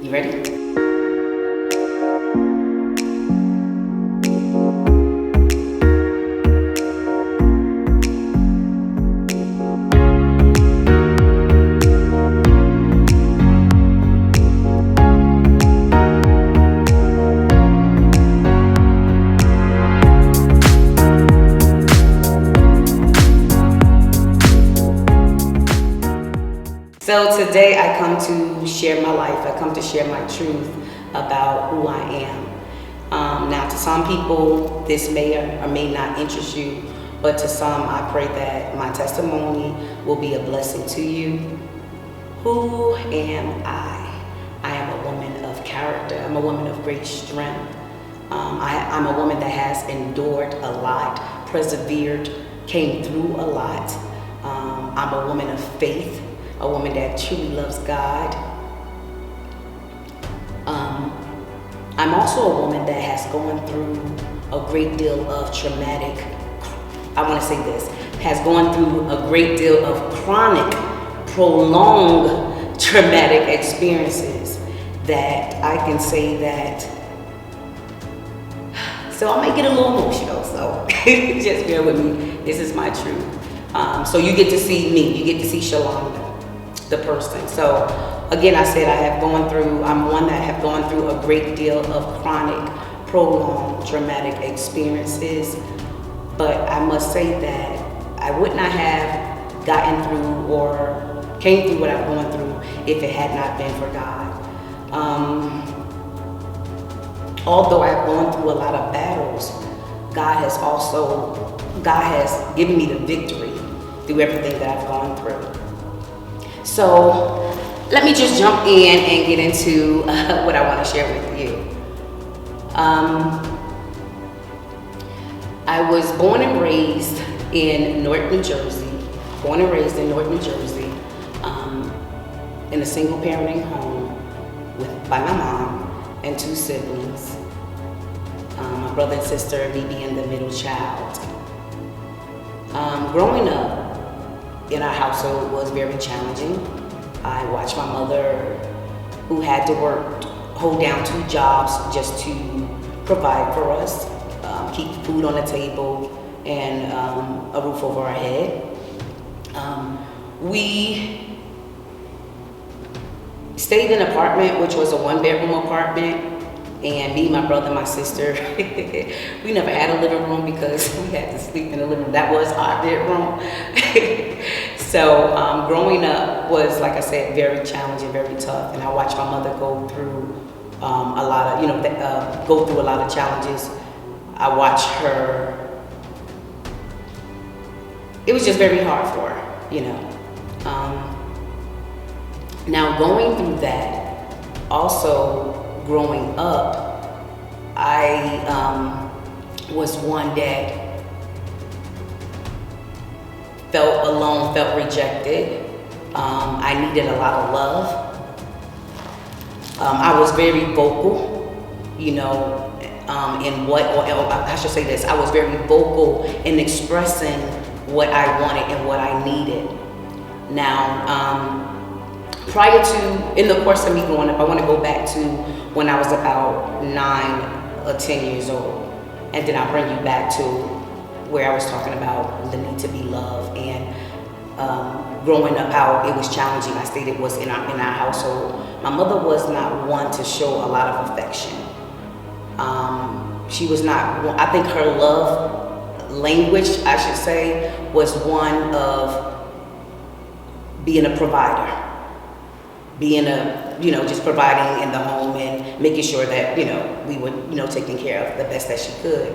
You ready? So today I come to share my life. I come to share my truth about who I am. Now to some people, this may or may not interest you, but to some, I pray that my testimony will be a blessing to you. Who am I? I am a woman of character. I'm a woman of great strength. I'm a woman that has endured a lot, persevered, came through a lot. I'm a woman of faith. A woman that truly loves God. I'm also a woman that has gone through a great deal of traumatic, has gone through a great deal of chronic, prolonged traumatic experiences that I can say that, so I might get a little emotional, so just bear with me. This is my truth. So you get to see me, you get to see Shalonda, the person. So again, I said I'm one that have gone through a great deal of chronic, prolonged, traumatic experiences. But I must say that I would not have gotten through or came through what I've gone through if it had not been for God. Although I've gone through a lot of battles, God has given me the victory through everything that I've gone through. So let me just jump in and get into what I want to share with you. I was born and raised in Newark, New Jersey. In a single parenting home by my mom and two siblings. My brother and sister, me being the middle child. Growing up in our household was very challenging. I watched my mother, who had to hold down two jobs just to provide for us, keep food on the table and a roof over our head. We stayed in an apartment, which was a one-bedroom apartment. And me, my brother, my sister, we never had a living room because we had to sleep in the living room. That was our bedroom. So growing up was, like I said, very challenging, very tough. And I watched my mother go through go through a lot of challenges. I watched her. It was just very hard for her, Now going through that, also growing up, I was one that felt alone, felt rejected. I needed a lot of love. I was very vocal, I was very vocal in expressing what I wanted and what I needed. Now, in the course of me growing up, I want to go back to when I was about 9 or 10 years old. And then I'll bring you back to where I was talking about the need to be loved and growing up, how it was challenging. I stated it was in our household. My mother was not one to show a lot of affection. She was not, I think her love language, I should say, was one of being a provider. Just providing in the home and making sure that, we were, taking care of the best that she could.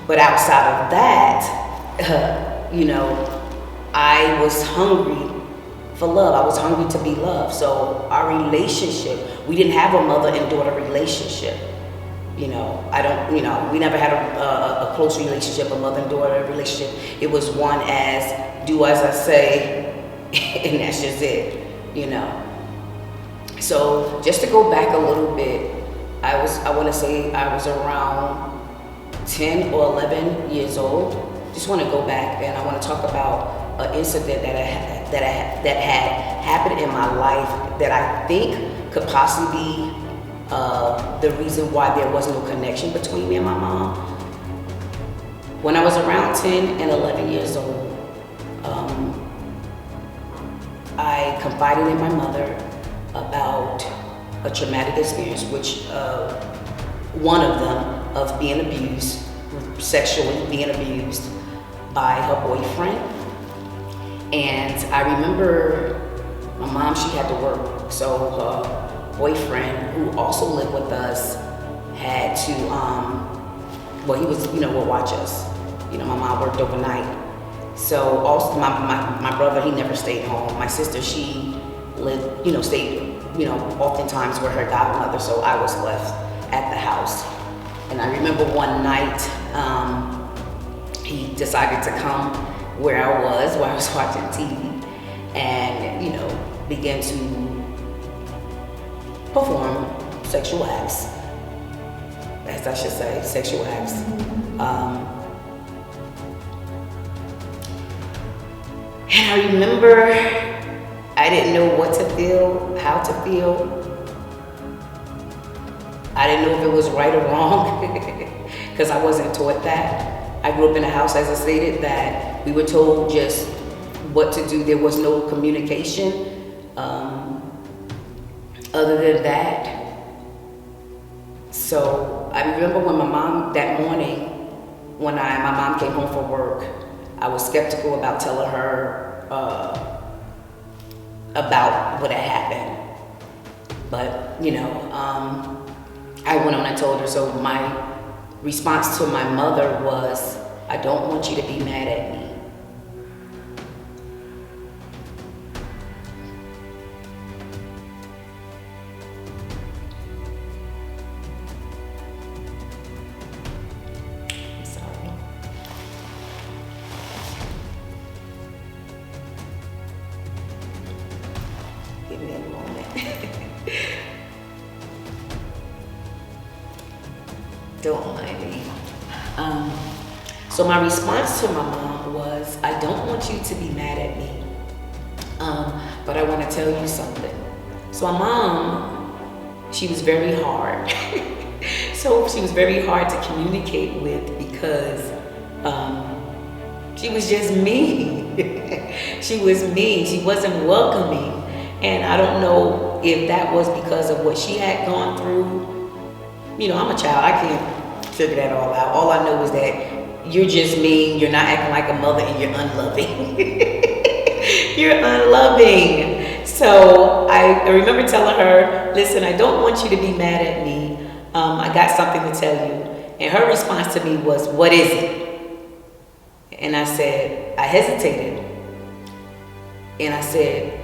But outside of that, I was hungry for love. I was hungry to be loved. So our relationship, we didn't have a mother and daughter relationship. We never had a close relationship, a mother and daughter relationship. It was one as, do as I say, and that's just it, So just to go back a little bit, I want to say I was around 10 or 11 years old. Just want to go back and I want to talk about an incident that that had happened in my life that I think could possibly be the reason why there was no connection between me and my mom. When I was around 10 and 11 years old, I confided in my mother about a traumatic experience, which one of them of being abused, sexually being abused by her boyfriend. And I remember my mom, she had to work, so her boyfriend, who also lived with us, had to, well, he was, would watch us. My mom worked overnight. So also my brother, he never stayed home. My sister, she lived, stayed, oftentimes with her godmother, so I was left at the house. And I remember one night, he decided to come where I was while I was watching TV and, began to perform sexual acts, as I should say, sexual acts. And I remember I didn't know what to feel, how to feel. I didn't know if it was right or wrong because I wasn't taught that. I grew up in a house, as I stated, that we were told just what to do. There was no communication other than that. So I remember when my mom, that morning, when my mom came home from work, I was skeptical about telling her about what had happened. But, I went on and told her. So my response to my mother was, I don't want you to be mad at me. I'm sorry. Give me a moment. Don't mind me. So my response to my mom was, I don't want you to be mad at me, but I want to tell you something. So my mom, she was very hard. So she was very hard to communicate with because she was just mean. She was mean. She wasn't welcoming. And I don't know if that was because of what she had gone through. I'm a child. I can't figure that all out. All I know is that you're just mean. You're not acting like a mother, and you're unloving. You're unloving. So I remember telling her, listen, I don't want you to be mad at me. I got something to tell you. And her response to me was, what is it? And I said, I hesitated. And I said,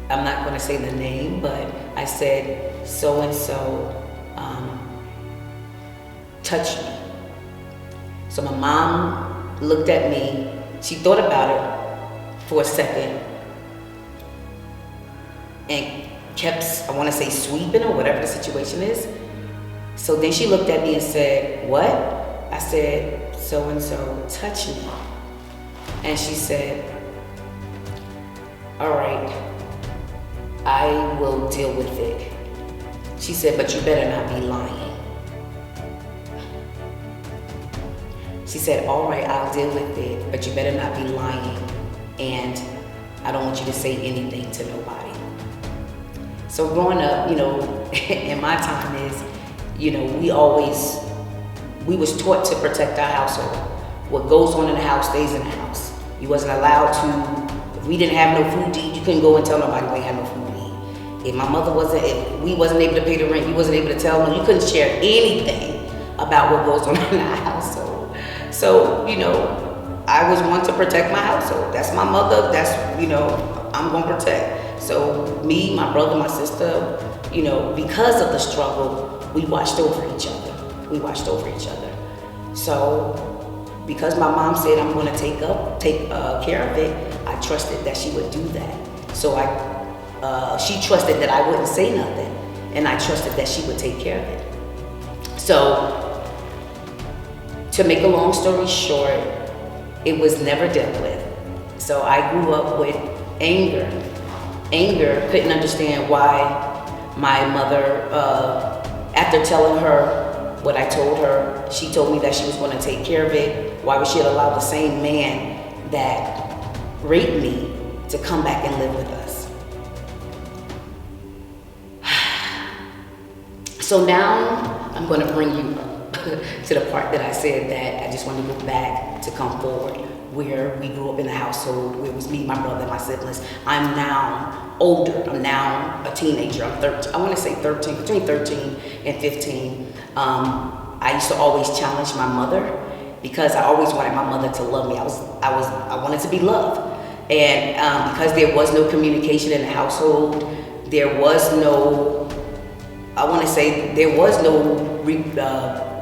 I'm not going to say the name, but I said, so-and-so touched me. So my mom looked at me. She thought about it for a second and kept, I want to say, sweeping or whatever the situation is. So then she looked at me and said, what? I said, so-and-so touched me. And she said, all right, I will deal with it. She said, but you better not be lying. She said, all right, I'll deal with it, but you better not be lying. And I don't want you to say anything to nobody. So growing up, in my time is, we was taught to protect our household. What goes on in the house stays in the house. You wasn't allowed to, if we didn't have no food to eat, you couldn't go and tell nobody we ain't had no food to eat. If we wasn't able to pay the rent, you wasn't able to tell them. You couldn't share anything about what goes on in our household. So, I was one to protect my household. That's my mother. That's, I'm going to protect. So me, my brother, my sister, because of the struggle, we watched over each other. So because my mom said I'm going to take care of it, I trusted that she would do that. So she trusted that I wouldn't say nothing, and I trusted that she would take care of it. So to make a long story short, it was never dealt with. So I grew up with anger. Couldn't understand why my mother, after telling her what I told her, she told me that she was going to take care of it. Why would she allow the same man that raped me to come back and live with us? So now I'm going to bring you to the part that I said that I just want to go back to come forward, where we grew up in a household where it was me, my brother, and my siblings. I'm now older. I'm now a teenager. I'm 13. I want to say 13, between 13 and 15. I used to always challenge my mother because I always wanted my mother to love me. I wanted to be loved, and because there was no communication in the household, there was no. I want to say there was no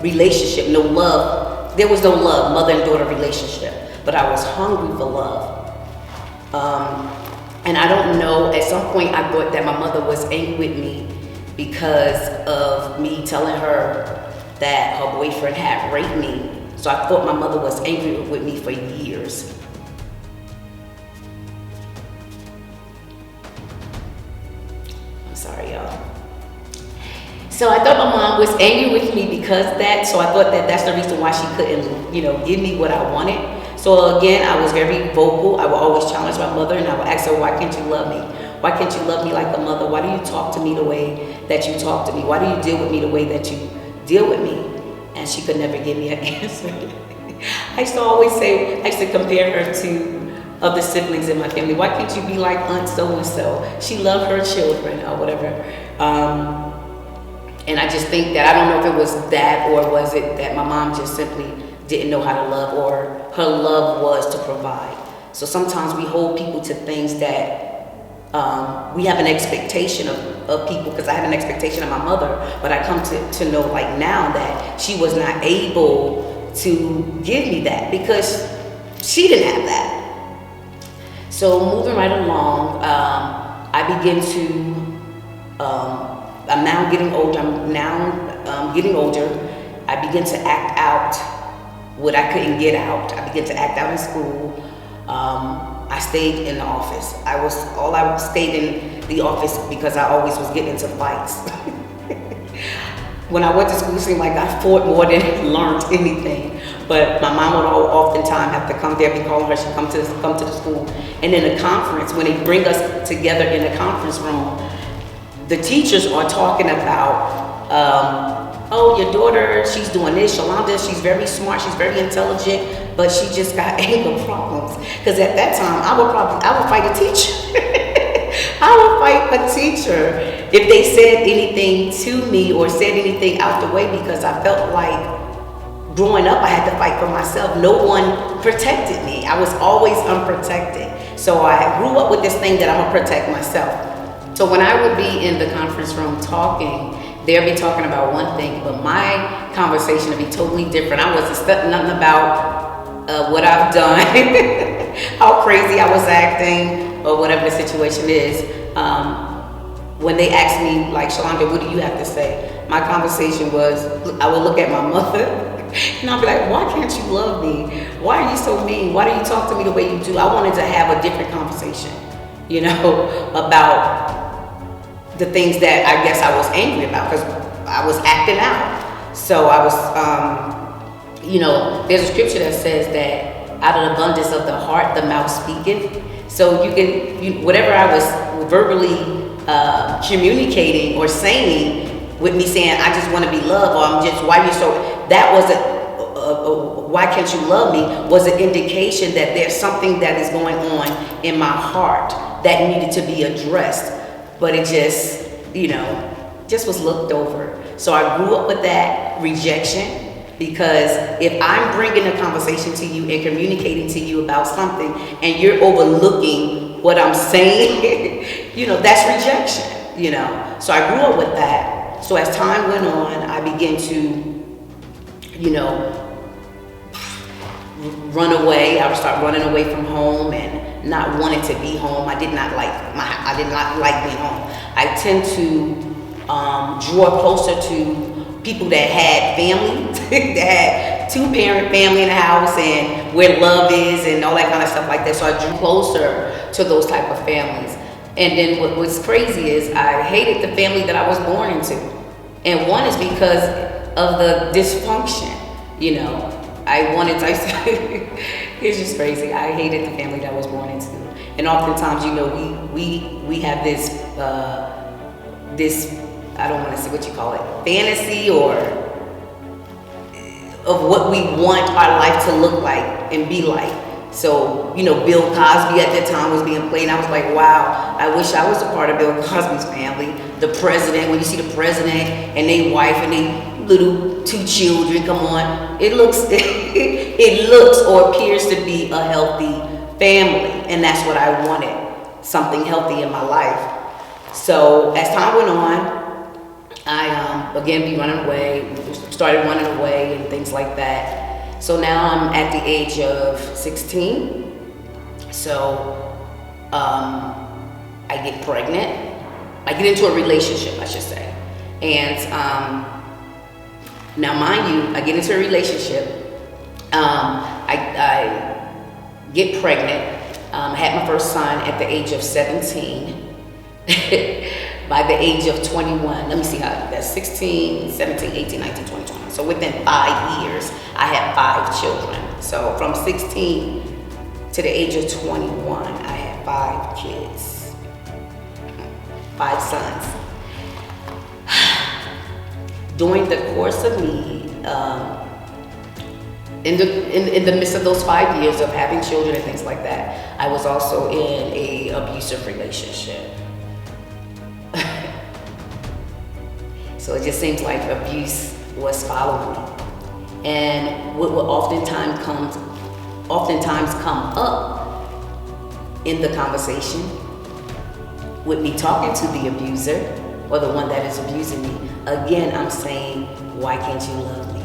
relationship, no love. There was no love, mother and daughter relationship. But I was hungry for love. And I don't know, at some point I thought that my mother was angry with me because of me telling her that her boyfriend had raped me. So I thought my mother was angry with me for years. I'm sorry, y'all. So I thought my mom was angry with me because of that. So I thought that that's the reason why she couldn't, give me what I wanted. So again, I was very vocal. I would always challenge my mother, and I would ask her, why can't you love me? Why can't you love me like a mother? Why do you talk to me the way that you talk to me? Why do you deal with me the way that you deal with me? And she could never give me an answer. I used to compare her to other siblings in my family. Why can't you be like Aunt so-and-so? She loved her children or whatever. And I just think that, I don't know if it was that, or was it that my mom just simply didn't know how to love, or her love was to provide. So sometimes we hold people to things that we have an expectation of people, because I had an expectation of my mother, but I come to know like now that she was not able to give me that because she didn't have that. So moving right along, I begin to, I'm now getting older. I begin to act out what I couldn't get out. I began to act out in school. I stayed in the office. I stayed in the office because I always was getting into fights. When I went to school, it seemed like I fought more than learned anything. But my mom would oftentimes have to come there, be calling her, she'd come to the school. And in the conference, when they bring us together in the conference room, the teachers are talking about, oh, your daughter, she's doing this, Shalonda, she's very smart, she's very intelligent, but she just got anger problems. Because at that time, I would fight a teacher. I would fight a teacher if they said anything to me or said anything out the way, because I felt like growing up, I had to fight for myself. No one protected me. I was always unprotected. So I grew up with this thing that I'm gonna protect myself. So when I would be in the conference room talking, they'll be talking about one thing, but my conversation would be totally different. I wasn't studying nothing about what I've done, how crazy I was acting, or whatever the situation is. When they asked me, like, Shalonda, what do you have to say? My conversation was, I would look at my mother, and I'll be like, why can't you love me? Why are you so mean? Why do you talk to me the way you do? I wanted to have a different conversation, about the things that I guess I was angry about, because I was acting out. So I was, there's a scripture that says that out of the abundance of the heart, the mouth speaketh. So whatever I was verbally communicating or saying with me saying, I just want to be loved, or that was why can't you love me, was an indication that there's something that is going on in my heart that needed to be addressed. But it just was looked over. So I grew up with that rejection, because if I'm bringing a conversation to you and communicating to you about something and you're overlooking what I'm saying, that's rejection, So I grew up with that. So as time went on, I began to, run away. I would start running away from home and not wanting to be home. I did not like being home. I tend to draw closer to people that had family, that had two-parent family in the house, and where love is and all that kind of stuff like that. So I drew closer to those type of families. And then what's crazy is I hated the family that I was born into. And one is because of the dysfunction, you know. It's just crazy. I hated the family that I was born into. And oftentimes, you know, we have this, I don't want to say what you call it, fantasy or of what we want our life to look like and be like. So, you know, Bill Cosby at that time was being played. And I was like, wow, I wish I was a part of Bill Cosby's family. The president, when you see the president and their wife and their little 2 children, come on. It looks, it looks or appears to be a healthy family. And that's what I wanted, something healthy in my life. So as time went on, I, again, started running away and things like that. So now I'm at the age of 16. So I get pregnant. I get into a relationship, I should say. And now mind you, I get into a relationship. I get pregnant. I had my first son at the age of 17. By the age of 21, let me see how, that's 16, 17, 18, 19, 20, 21. So within 5 years, I had 5 children. So from 16 to the age of 21, I had 5 kids, 5 sons. During the course of me, in the midst of those 5 years of having children and things like that, I was also in an abusive relationship. So it just seems like abuse was following me. And what would oftentimes come up in the conversation with me talking to the abuser or the one that is abusing me, again, I'm saying, why can't you love me?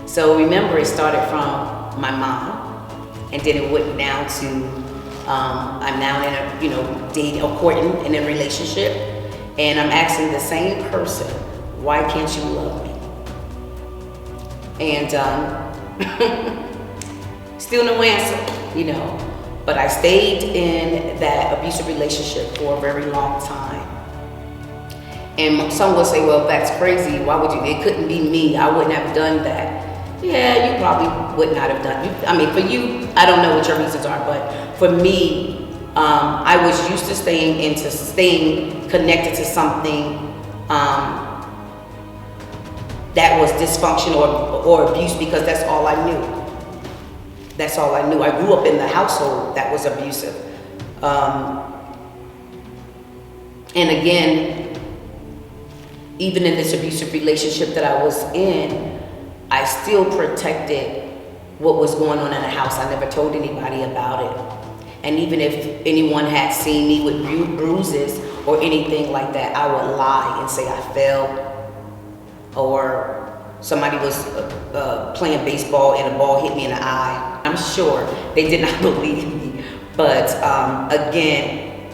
So remember, it started from my mom, and then it went down to, I'm now in a, you know, dating or courting in a relationship. And I'm asking the same person, why can't you love me? And still no answer, you know. But I stayed in that abusive relationship for a very long time. And some would say, well, that's crazy. Why would you? It couldn't be me. I wouldn't have done that. Yeah, you probably would not have done it. I mean, for you, I don't know what your reasons are, but for me, I was used to staying connected to something that was dysfunction or abuse, because that's all I knew. That's all I knew. I grew up in the household that was abusive. And again, even in this abusive relationship that I was in, I still protected what was going on in the house. I never told anybody about it. And even if anyone had seen me with bruises or anything like that, I would lie and say I fell, or somebody was playing baseball and a ball hit me in the eye. I'm sure they did not believe me. But again,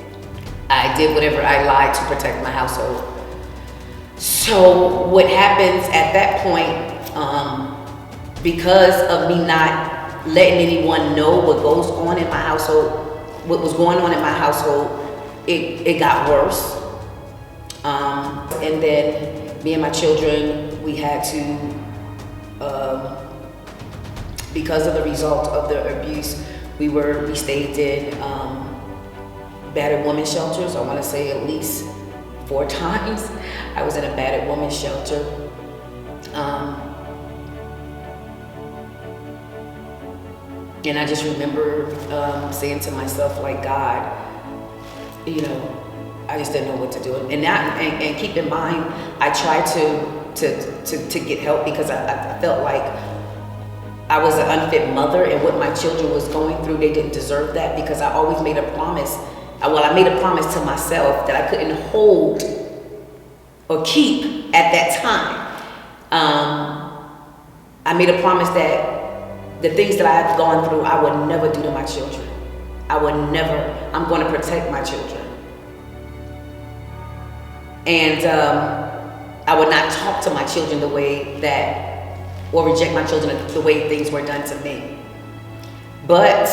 I did whatever, I lied to protect my household. So what happens at that point, because of me not letting anyone know what goes on in my household, what was going on in my household, it got worse. And then me and my children, we had to, because of the result of the abuse, we stayed in battered women shelters. I want to say at least 4 times. I was in a battered woman shelter. And I just remember saying to myself, like, God, you know, I just didn't know what to do. And keep in mind, I tried to get help because I felt like I was an unfit mother, and what my children was going through, they didn't deserve that, because I always made a promise. I made a promise to myself that I couldn't hold or keep at that time. I made a promise that the things that I have gone through, I would never do to my children. I'm going to protect my children. And I would not talk to my children the way that, or reject my children the way things were done to me. But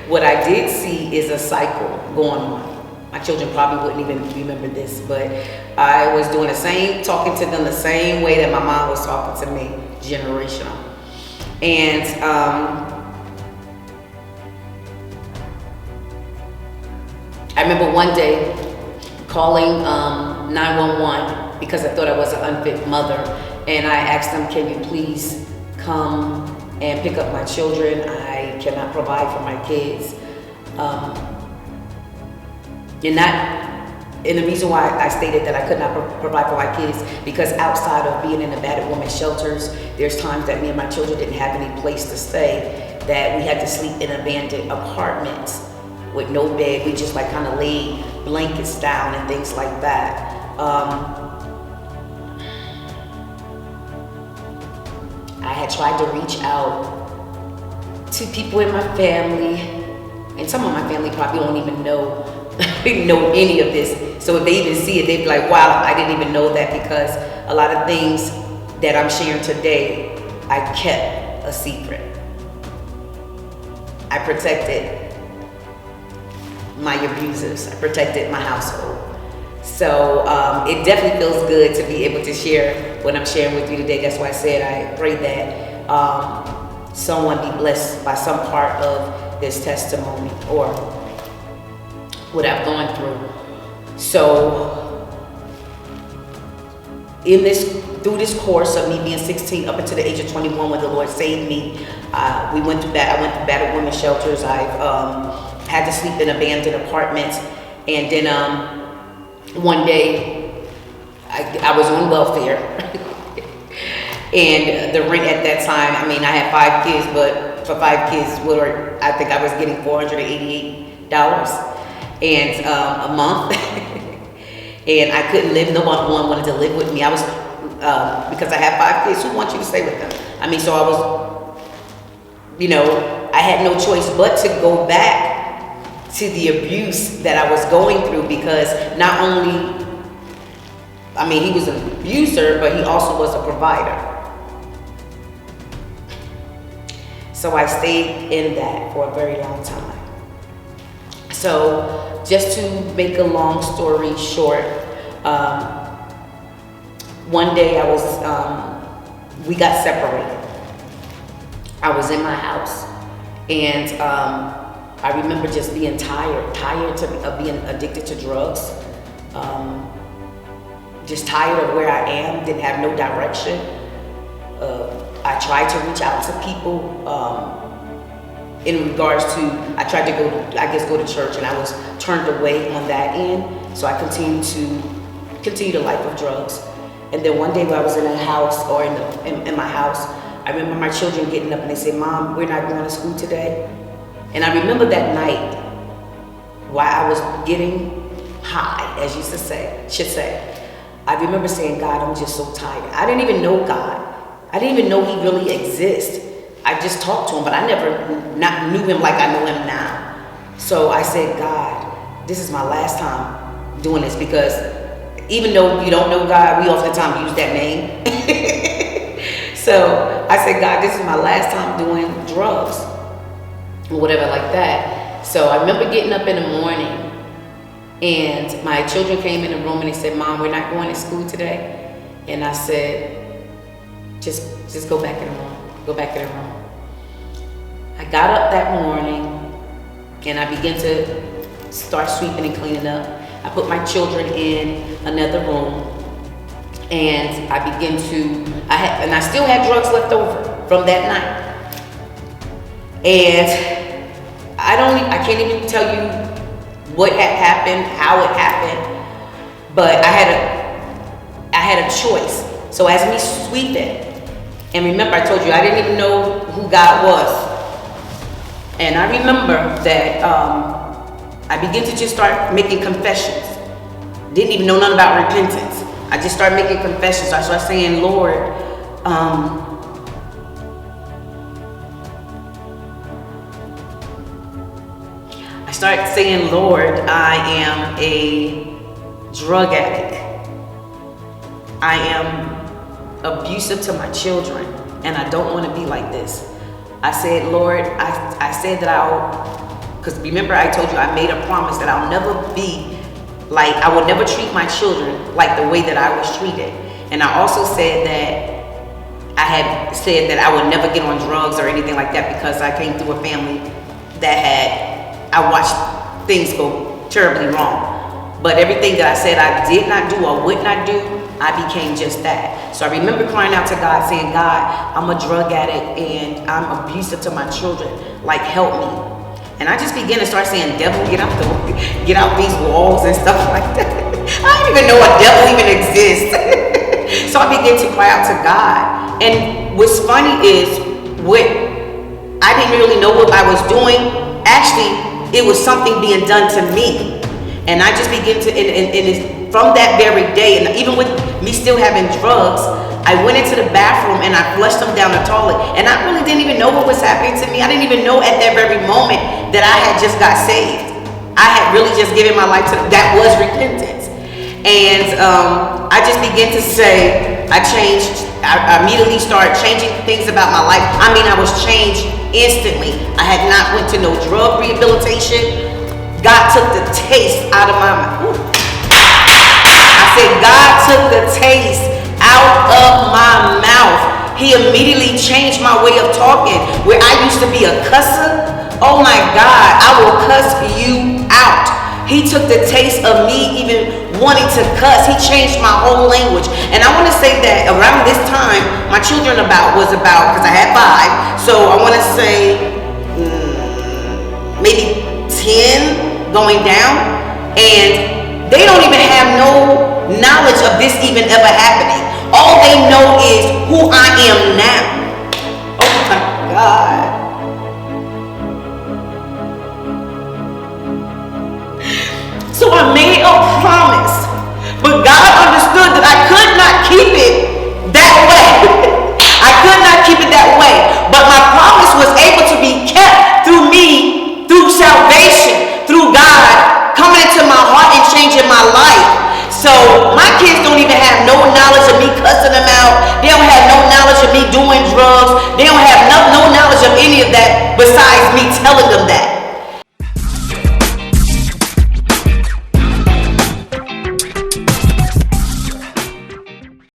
what I did see is a cycle going on. My children probably wouldn't even remember this, but I was doing talking to them the same way that my mom was talking to me, generational. And I remember one day calling 911 because I thought I was an unfit mother, and I asked them, can you please come and pick up my children? I cannot provide for my kids. And the reason why I stated that I could not provide for my kids, because outside of being in the battered women's shelters, there's times that me and my children didn't have any place to stay, that we had to sleep in abandoned apartments with no bed. We just like kind of laid blankets down and things like that. I had tried to reach out to people in my family, and some of my family probably don't even know any of this. So if they even see it, they'd be like, wow, I didn't even know that, because a lot of things that I'm sharing today, I kept a secret. I protected my abusers. I protected my household. So it definitely feels good to be able to share what I'm sharing with you today. That's why I said I pray that someone be blessed by some part of this testimony or what I've gone through. So through this course of me being 16 up until the age of 21, when the Lord saved me, I went through battered women's shelters. I've had to sleep in abandoned apartments, and then one day I was on welfare, and the rent at that time, I mean, I had 5 kids, but for 5 kids, I think I was getting $488 and a month, and I couldn't live. No one wanted to live with me. I was because I had 5 kids. Who wants you to stay with them? I mean, so I was, I had no choice but to go back to the abuse that I was going through, because not only, I mean, he was an abuser, but he also was a provider. So I stayed in that for a very long time. So just to make a long story short, one day we got separated. I was in my house, and I remember just being tired of being addicted to drugs. Just tired of where I am, didn't have no direction. I tried to reach out to people in regards to, I tried to go to church, and I was turned away on that end. So I continued a life of drugs. And then one day when I was in a house, or in my house, I remember my children getting up and they said, "Mom, we're not going to school today." And I remember that night, while I was getting high, as you should say, I remember saying, "God, I'm just so tired." I didn't even know God. I didn't even know He really exists. I just talked to Him, but I never knew Him like I know Him now. So I said, "God, this is my last time doing this," because even though you don't know God, we oftentimes use that name. So I said, "God, this is my last time doing drugs," or whatever like that. So I remember getting up in the morning, and my children came in the room and they said, "Mom, we're not going to school today." And I said, just go back in the room. Go back in the room. I got up that morning and I began to start sweeping and cleaning up. I put my children in another room, and I began to, I still had drugs left over from that night. And I can't even tell you what had happened, how it happened, but I had a choice. So as me sweeping, and remember I told you I didn't even know who God was. And I remember that I began to just start making confessions. Didn't even know nothing about repentance. I just started making confessions. I started saying, "Lord, Lord, I am a drug addict. I am abusive to my children, and I don't want to be like this. I said, Lord, I said that because remember I told you I made a promise that I'll never be like, I would never treat my children like the way that I was treated. And I also said that I had said that I would never get on drugs or anything like that because I came through a family that I watched things go terribly wrong. But everything that I said I did not do or would not do, I became just that. So I remember crying out to God saying, God, I'm a drug addict and I'm abusive to my children. Like, help me. And I just began to start saying, devil, get out these walls and stuff like that. I didn't even know a devil even exists. So I began to cry out to God. And what's funny is, I didn't really know what I was doing. Actually, it was something being done to me. And I just began to, and from that very day, and even with me still having drugs, I went into the bathroom and I flushed them down the toilet. And I really didn't even know what was happening to me. I didn't even know at that very moment that I had just got saved. I had really just given my life to, that was repentance. And I just began to say, I immediately started changing things about my life. I mean, I was changed instantly. I had not went to no drug rehabilitation. God took the taste out of my mouth. I said, God took the taste out of my mouth. He immediately changed my way of talking. Where I used to be a cusser, oh my God, I will cuss you out. He took the taste of me even wanting to cuss. He changed my whole language. And I want to say that around this time, my children was about, because I had 5, so I want to say maybe 10 going down. And they don't even have no knowledge of this even ever happening. All they know is who I am now. Oh my God. So I made a promise, but God understood that I could not keep it that way. I could not keep it that way, but my promise was able to be kept through me, through salvation, through God coming into my heart and changing my life. So my kids don't even have no knowledge of me cussing them out. They don't have no knowledge of me doing drugs. They don't have no knowledge of any of that besides me telling